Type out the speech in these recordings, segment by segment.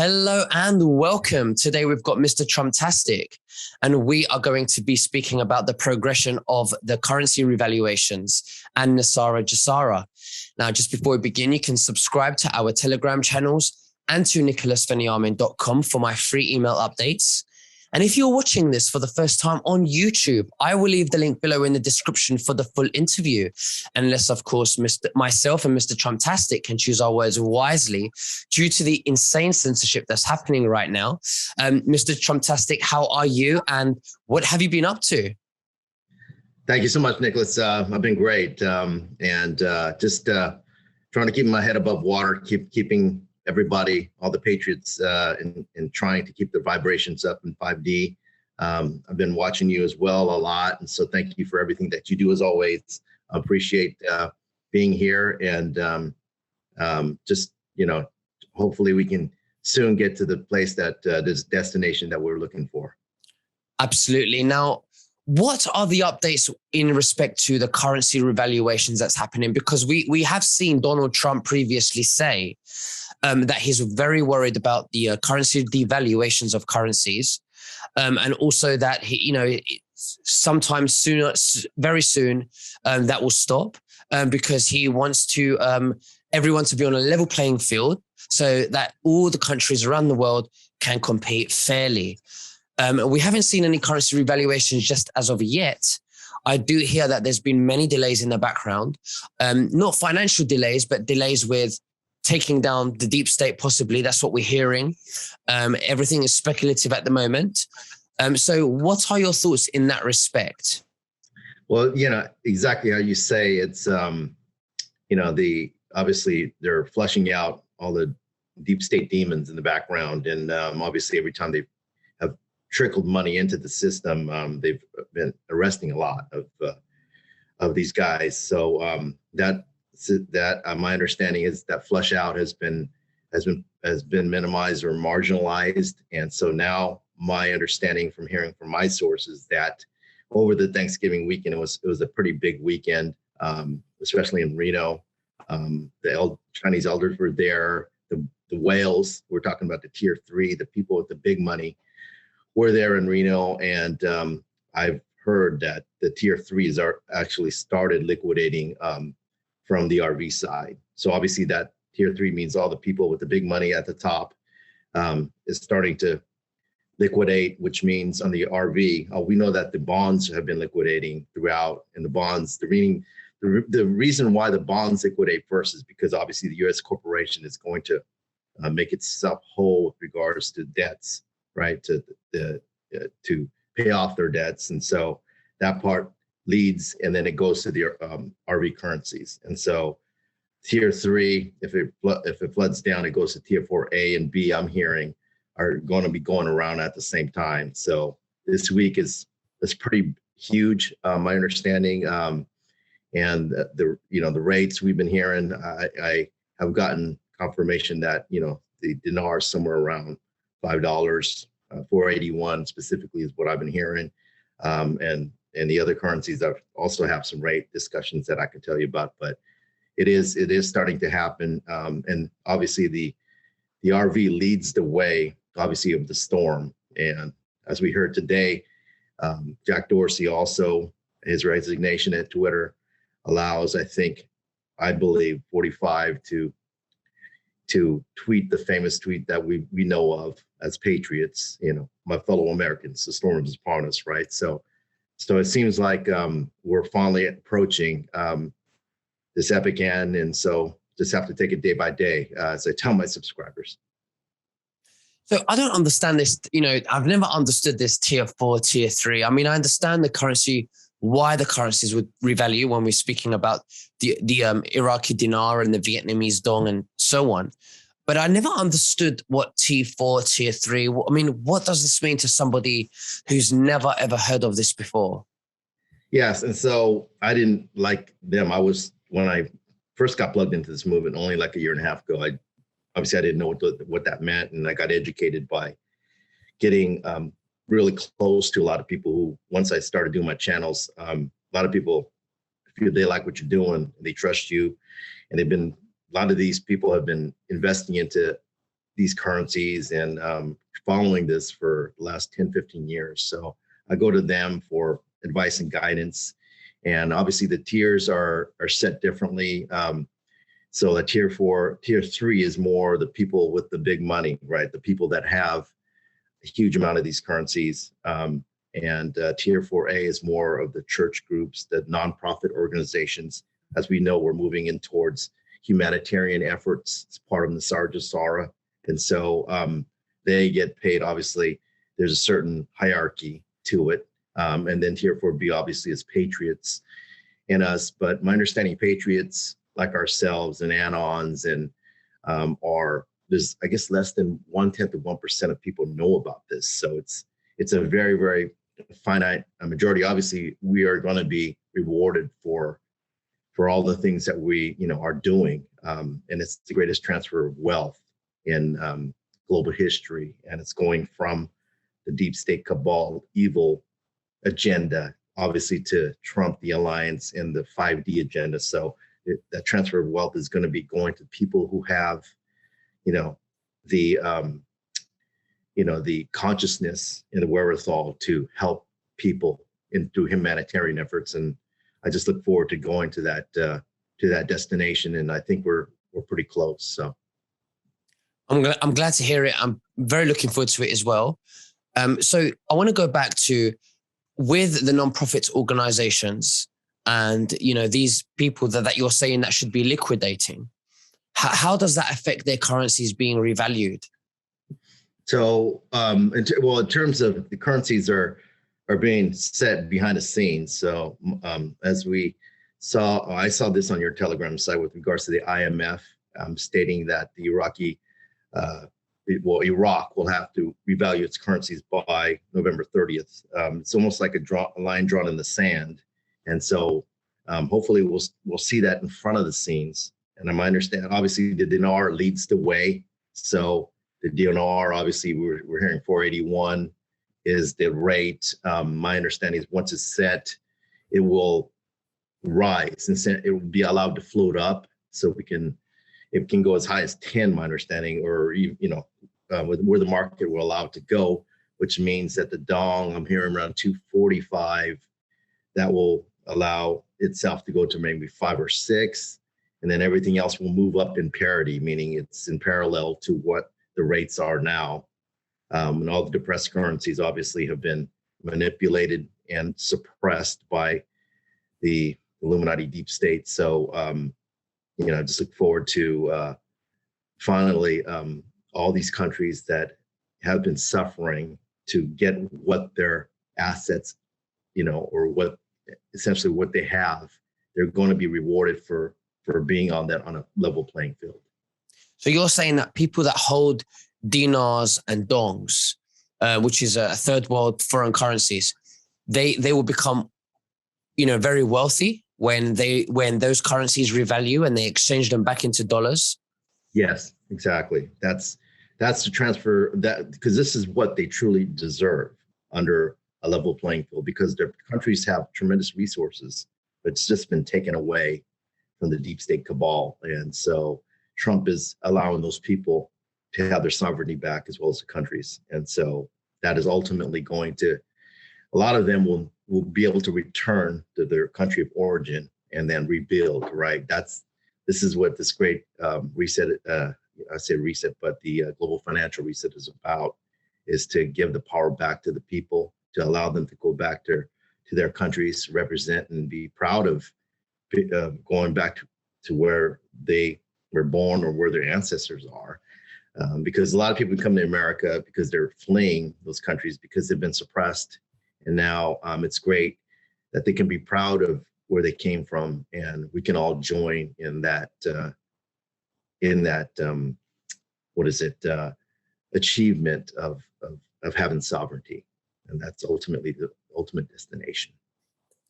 Hello and welcome. Today we've got Mr. Trumptastic, and we are going to be speaking about the progression of the currency revaluations and Nasara Jasara. Now, just before we begin, you can subscribe to our Telegram channels and to nicholasveniamin.com for my free email updates. And if you're watching this for the first time on YouTube, I will leave the link below in the description for the full interview. Unless, of course, myself and Mr. Trumptastic can choose our words wisely due to the insane censorship that's happening right now. Mr. Trumptastic, how are you and what have you been up to? Thank you so much, Nicholas. I've been great and just trying to keep my head above water, keeping everybody, all the patriots, in trying to keep the vibrations up in 5D. I've been watching you as well a lot, and so thank you for everything that you do as always. I appreciate being here, and just hopefully we can soon get to the place that this destination that we're looking for. Absolutely. Now, what are the updates in respect to the currency revaluations that's happening? Because we have seen Donald Trump previously say that he's very worried about the currency devaluations of currencies, and also that sometime sooner, very soon, that will stop because he wants to everyone to be on a level playing field so that all the countries around the world can compete fairly. We haven't seen any currency revaluations just as of yet. I do hear that there's been many delays in the background, not financial delays, but delays with taking down the deep state, possibly. That's what we're hearing. Everything is speculative at the moment. So what are your thoughts in that respect? Well, exactly how you say. It's, obviously they're flushing out all the deep state demons in the background. And obviously every time they have trickled money into the system, they've been arresting a lot of these guys. So that my understanding is that flush out has been minimized or marginalized. And so now my understanding from hearing from my sources that over the Thanksgiving weekend, it was a pretty big weekend, especially in Reno. The Chinese elders were there. The whales, we're talking about the tier 3, the people with the big money were there in Reno. And I've heard that the tier 3s are actually started liquidating from the RV side. So obviously that tier 3 means all the people with the big money at the top is starting to liquidate, which means on the RV, we know that the bonds have been liquidating throughout, and the bonds, the reason why the bonds liquidate first is because obviously the U.S. corporation is going to make itself whole with regards to debts, right? To pay off their debts. And so that part leads, and then it goes to the RV currencies. And so tier 3, if it floods down, it goes to tier 4A and B, I'm hearing, are going to be going around at the same time. So this week is pretty huge, my understanding. And the rates we've been hearing, I have gotten confirmation that, the dinar is somewhere around $5, 481 specifically is what I've been hearing. And the other currencies that also have some rate discussions that I can tell you about, but it is starting to happen. And obviously the RV leads the way, obviously, of the storm. And as we heard today, Jack Dorsey also, his resignation at Twitter allows, I believe 45 to tweet the famous tweet that we know of as patriots, my fellow Americans, the storm is upon us, right? So it seems like we're finally approaching this epic end. And so just have to take it day by day, as I tell my subscribers. So I don't understand this. I've never understood this tier 4, tier 3. I mean, I understand why the currencies would revalue when we're speaking about the Iraqi dinar and the Vietnamese dong and so on. But I never understood what tier 4, tier 3. I mean, what does this mean to somebody who's never, ever heard of this before? Yes. And so I didn't like them. When I first got plugged into this movement only like a year and a half ago, obviously I didn't know what that meant. And I got educated by getting really close to a lot of people who, once I started doing my channels, a lot of people, if they like what you're doing, they trust you. And a lot of these people have been investing into these currencies and following this for the last 10, 15 years. So I go to them for advice and guidance. And obviously the tiers are set differently. So the tier 3 is more the people with the big money, right? The people that have a huge amount of these currencies. And tier 4A is more of the church groups, the nonprofit organizations. As we know, we're moving in towards humanitarian efforts. It's part of the Sarjasara. And so they get paid, obviously, there's a certain hierarchy to it. And then tier 4B obviously is patriots and us. But my understanding, patriots like ourselves and anons and there's, I guess, less than 0.1% of people know about this. So it's a very, very finite majority. Obviously, we are going to be rewarded for all the things that we, are doing. And it's the greatest transfer of wealth in global history. And it's going from the deep state cabal evil agenda, obviously, to Trump, the alliance, and the 5D agenda. So that transfer of wealth is going to be going to people who have, the consciousness and the wherewithal to help people through humanitarian efforts. And I just look forward to going to that destination. And I think we're pretty close. So I'm glad to hear it. I'm very looking forward to it as well. So I want to go back to with the nonprofit organizations and, these people that you're saying that should be liquidating. How does that affect their currencies being revalued? So, in terms of the currencies are being set behind the scenes. So, as we saw, I saw this on your Telegram site with regards to the IMF stating that the Iraq will have to revalue its currencies by November 30th. It's almost like a line drawn in the sand, and so hopefully we'll see that in front of the scenes. And I understand, obviously, the dinar leads the way. So the dinar, obviously, we're hearing 481 is the rate. My understanding is once it's set, it will rise and it will be allowed to float up. So it can go as high as 10, my understanding, or where the market will allow it to go, which means that the dong, I'm hearing around 245, that will allow itself to go to maybe 5 or 6. And then everything else will move up in parity, meaning it's in parallel to what the rates are now. And all the depressed currencies obviously have been manipulated and suppressed by the Illuminati deep state. So, I just look forward to finally all these countries that have been suffering to get what their assets, or essentially what they have, they're going to be rewarded for being on a level playing field. So you're saying that people that hold dinars and dongs, which is a third world foreign currencies, they will become, very wealthy when those currencies revalue and they exchange them back into dollars? Yes, exactly. That's the transfer, that because this is what they truly deserve under a level playing field, because their countries have tremendous resources, but it's just been taken away from the deep state cabal. And so Trump is allowing those people to have their sovereignty back, as well as the countries. And so that is ultimately going to, a lot of them will be able to return to their country of origin and then rebuild, right? This is what this great reset, I say reset, but the global financial reset is about, is to give the power back to the people, to allow them to go back to their countries, represent and be proud of going back to where they were born or where their ancestors are. Because a lot of people come to America because they're fleeing those countries because they've been suppressed. And now it's great that they can be proud of where they came from, and we can all join in that achievement of having sovereignty. And that's ultimately the ultimate destination.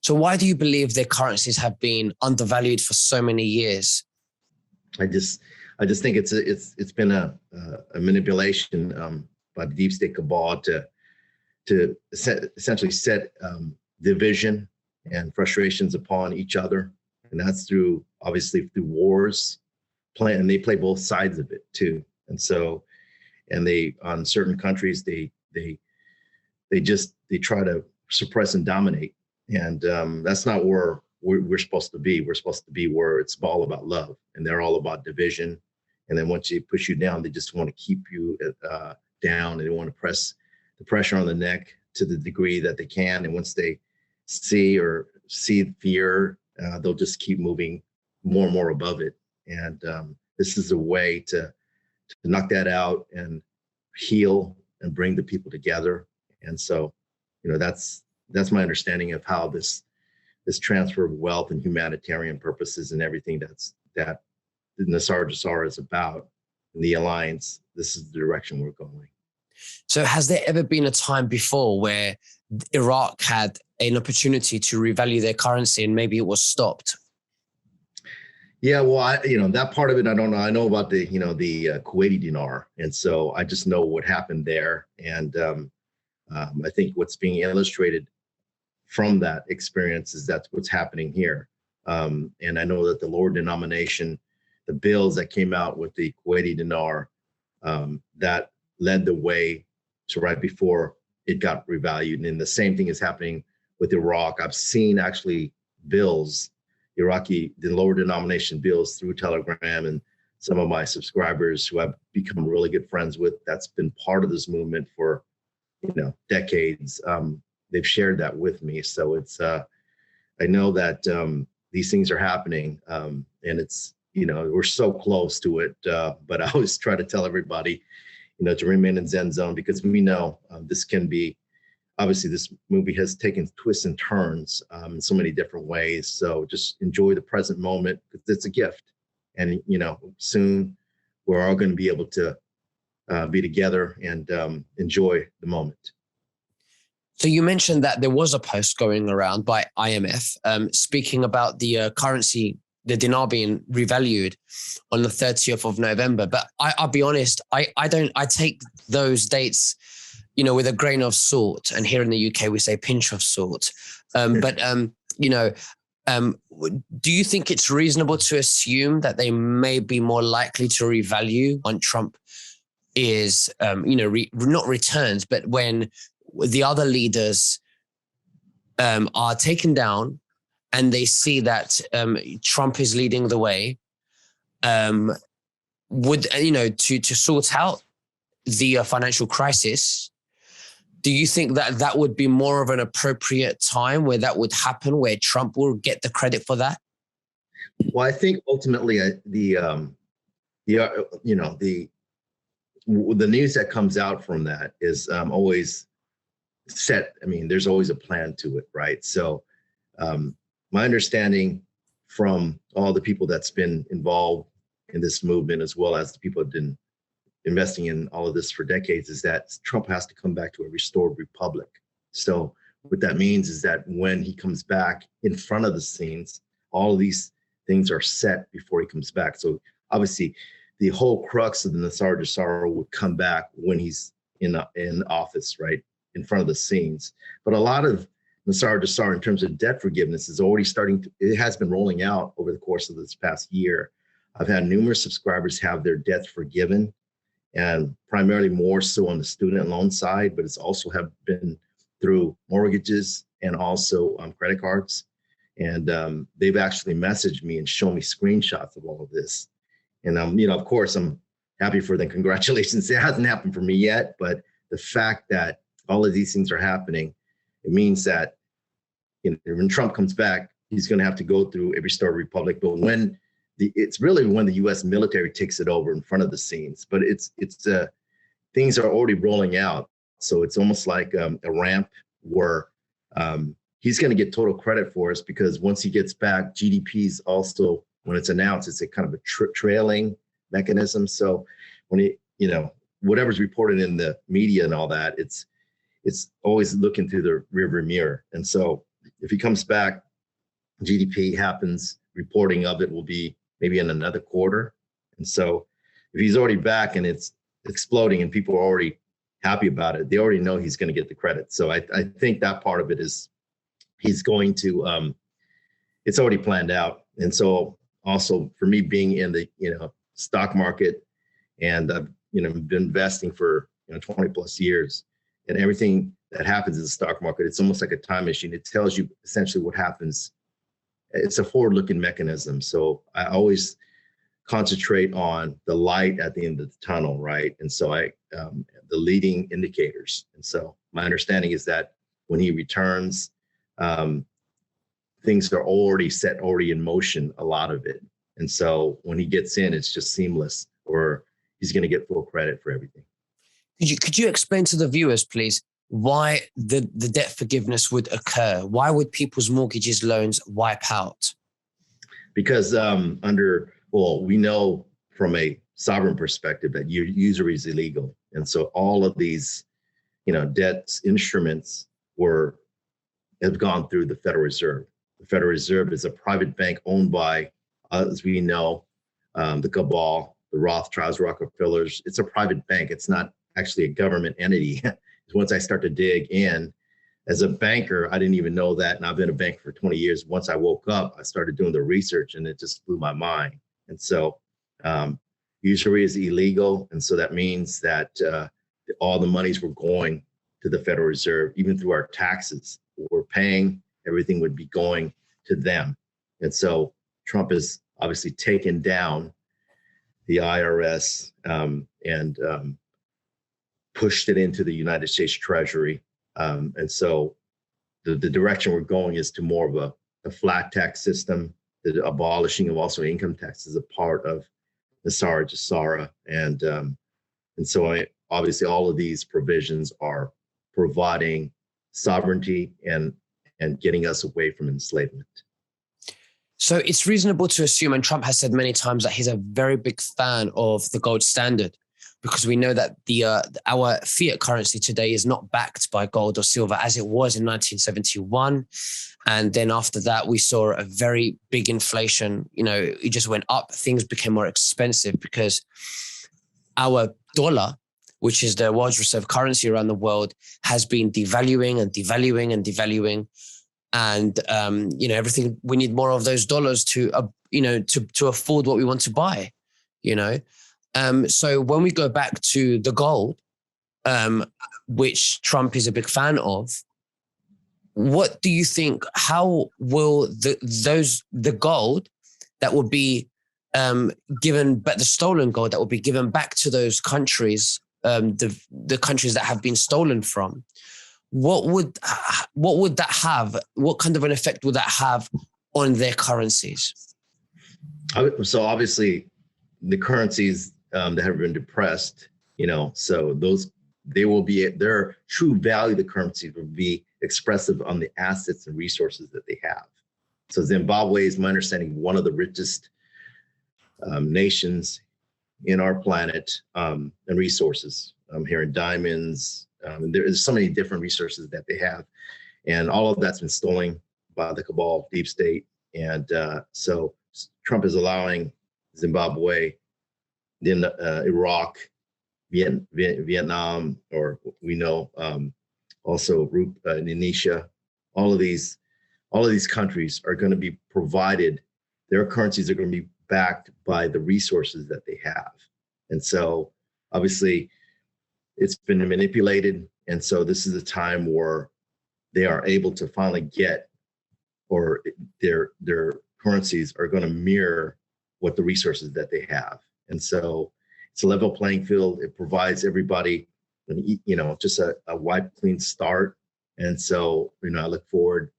So why do you believe their currencies have been undervalued for so many years? I just think it's been a manipulation by the deep state cabal to essentially set division and frustrations upon each other, and that's obviously through wars. And they play both sides of it too. And so and they on certain countries they try to suppress and dominate, and that's not where we're supposed to be. We're supposed to be where it's all about love, and they're all about division. And then once they push you down, they just want to keep you down, and they want to press the pressure on the neck to the degree that they can. And once they see fear, they'll just keep moving more and more above it. And this is a way to knock that out and heal and bring the people together. And so, that's my understanding of how this transfer of wealth and humanitarian purposes and everything that Nassar Jassar is about, in the alliance. This is the direction we're going. So has there ever been a time before where Iraq had an opportunity to revalue their currency and maybe it was stopped? Yeah, well, that part of it, I don't know. I know about the Kuwaiti dinar. And so I just know what happened there. And I think what's being illustrated from that experience is that's what's happening here. And I know that the lower denomination, the bills that came out with the Kuwaiti dinar, that led the way to right before it got revalued. And the same thing is happening with Iraq. I've seen actually bills, the lower denomination bills through Telegram, and some of my subscribers who I've become really good friends with, that's been part of this movement for, decades. They've shared that with me. So it's, I know that these things are happening, and it's, we're so close to it. But I always try to tell everybody, to remain in Zen zone, because we know this can be, obviously this movie has taken twists and turns in so many different ways. So just enjoy the present moment, because it's a gift. And, soon we're all going to be able to be together and enjoy the moment. So you mentioned that there was a post going around by IMF speaking about the currency, the dinar being revalued on the 30th of November. But I'll be honest, I take those dates, with a grain of salt. And here in the UK, we say pinch of salt. Do you think it's reasonable to assume that they may be more likely to revalue when Trump is, not returns, but when the other leaders are taken down and they see that Trump is leading the way, to sort out the financial crisis? Do you think that would be more of an appropriate time where that would happen, where Trump will get the credit for that? Well, I think ultimately the news that comes out from that is always set. I mean, there's always a plan to it, right? So my understanding from all the people that's been involved in this movement, as well as the people who've been investing in all of this for decades, is that Trump has to come back to a restored republic. So what that means is that when he comes back in front of the scenes, all of these things are set before he comes back. So obviously the whole crux of the Nassar Jassar would come back when he's in office, right, in front of the scenes. But a lot of Nassar Jassar in terms of debt forgiveness is already it has been rolling out over the course of this past year. I've had numerous subscribers have their debts forgiven, and primarily more so on the student loan side, but it's also have been through mortgages and also credit cards. And they've actually messaged me and shown me screenshots of all of this. And, of course, I'm happy for them. Congratulations. It hasn't happened for me yet, but the fact that all of these things are happening, it means that when Trump comes back, he's going to have to go through a restored republic. But it's really when the U.S. military takes it over in front of the scenes. But things are already rolling out. So it's almost like a ramp where he's going to get total credit for us, because once he gets back, GDP's also, when it's announced, it's a kind of a trailing mechanism. So when whatever's reported in the media and all that, it's always looking through the rearview mirror. And so if he comes back, GDP happens, reporting of it will be maybe in another quarter. And so if he's already back and it's exploding and people are already happy about it, they already know he's going to get the credit. So I think that part of it is he's going to, it's already planned out. And so also for me being in the, stock market, and I've been investing for 20 plus years, and everything that happens in the stock market, it's almost like a time machine. It tells you essentially what happens. It's a forward-looking mechanism. So I always concentrate on the light at the end of the tunnel, right? And so the leading indicators. And so my understanding is that when he returns, things are already in motion, a lot of it. And so when he gets in, it's just seamless, or he's going to get full credit for everything. Could you explain to the viewers, please, why the debt forgiveness would occur? Why would people's mortgages, loans wipe out? Because we know from a sovereign perspective that usury is illegal. And so all of these, debt instruments have gone through the Federal Reserve. The Federal Reserve is a private bank owned by, as we know, the cabal, the Rothschilds, Rockefellers. It's a private bank. It's not actually a government entity. Once I start to dig in, as a banker, I didn't even know that. And I've been a banker for 20 years. Once I woke up, I started doing the research, and it just blew my mind. And so usury is illegal. And so that means that all the monies were going to the Federal Reserve, even through our taxes we're paying, everything would be going to them. And so Trump has obviously taken down the IRS and pushed it into the United States Treasury. And so the direction we're going is to more of a flat tax system. The abolishing of also income tax is a part of the SARA. And so obviously all of these provisions are providing sovereignty and getting us away from enslavement. So it's reasonable to assume, and Trump has said many times, that he's a very big fan of the gold standard, because we know that our fiat currency today is not backed by gold or silver as it was in 1971. And then after that, we saw a very big inflation. It just went up. Things became more expensive because our dollar, which is the world's reserve currency around the world, has been devaluing and devaluing and devaluing. And, everything, we need more of those dollars to afford what we want to buy, So when we go back to the gold, which Trump is a big fan of, what do you think? How will the gold that will be given, but the stolen gold that will be given back to those countries, the countries that have been stolen from, what would that have? What kind of an effect would that have on their currencies? So obviously, the currencies that have been depressed, so their true value, the currencies will be expressive on the assets and resources that they have. So Zimbabwe is, my understanding, one of the richest nations in our planet, and resources here in diamonds. There's so many different resources that they have, and all of that's been stolen by the cabal, deep state. And so Trump is allowing Zimbabwe, then Iraq, Vietnam, or we know also Indonesia. All of these countries are going to be provided. Their currencies are going to be backed by the resources that they have, and so obviously it's been manipulated. And so this is a time where they are able to finally get, or their currencies are going to mirror what the resources that they have. And so it's a level playing field. It provides everybody, just a wipe clean start. And so, I look forward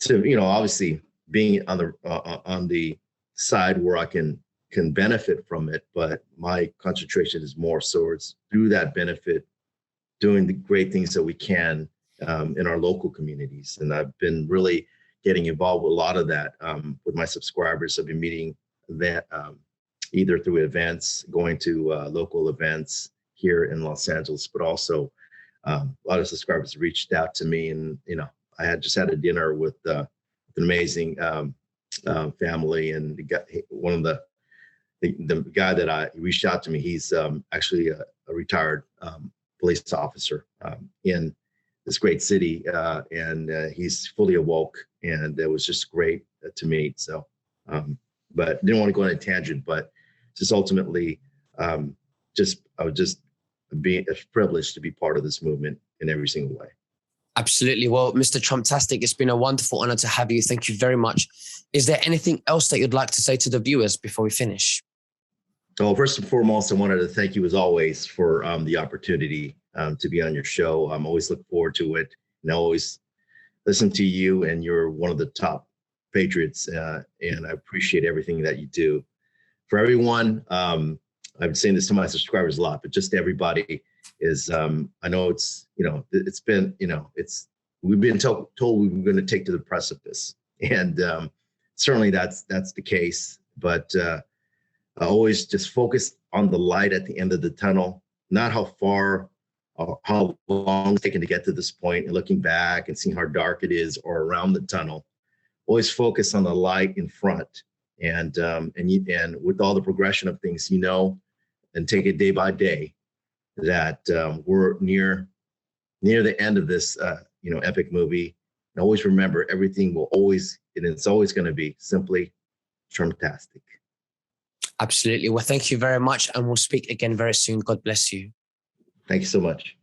to, obviously being on the side where I can benefit from it, but my concentration is more so it's through that benefit, doing the great things that we can in our local communities. And I've been really getting involved with a lot of that with my subscribers. I've been meeting that either through events, going to local events here in Los Angeles, but also a lot of subscribers reached out to me, and I had a dinner with an amazing family, and one of the guy that reached out to me, he's actually a retired police officer in this great city, and he's fully awoke, and it was just great to meet. So, but didn't want to go on a tangent, but just ultimately would just be a privilege to be part of this movement in every single way. Absolutely. Well, Mr. Trumptastic, it's been a wonderful honor to have you. Thank you very much. Is there anything else that you'd like to say to the viewers before we finish? Well, first and foremost, I wanted to thank you as always for the opportunity to be on your show. I'm always look forward to it, and I always listen to you, and you're one of the top patriots, and I appreciate everything that you do. For everyone, I've been saying this to my subscribers a lot, but just everybody is, I know it's, it's been, we've been told we were going to take to the precipice, and certainly that's the case. But I always just focus on the light at the end of the tunnel, not how far or how long it's taken to get to this point, and looking back and seeing how dark it is or around the tunnel. Always focus on the light in front, and with all the progression of things, and take it day by day, that we're near the end of this epic movie. And always remember, everything will always, and it's always going to be simply Trumptastic. Absolutely. Well, thank you very much, and we'll speak again very soon. God bless you. Thank you so much.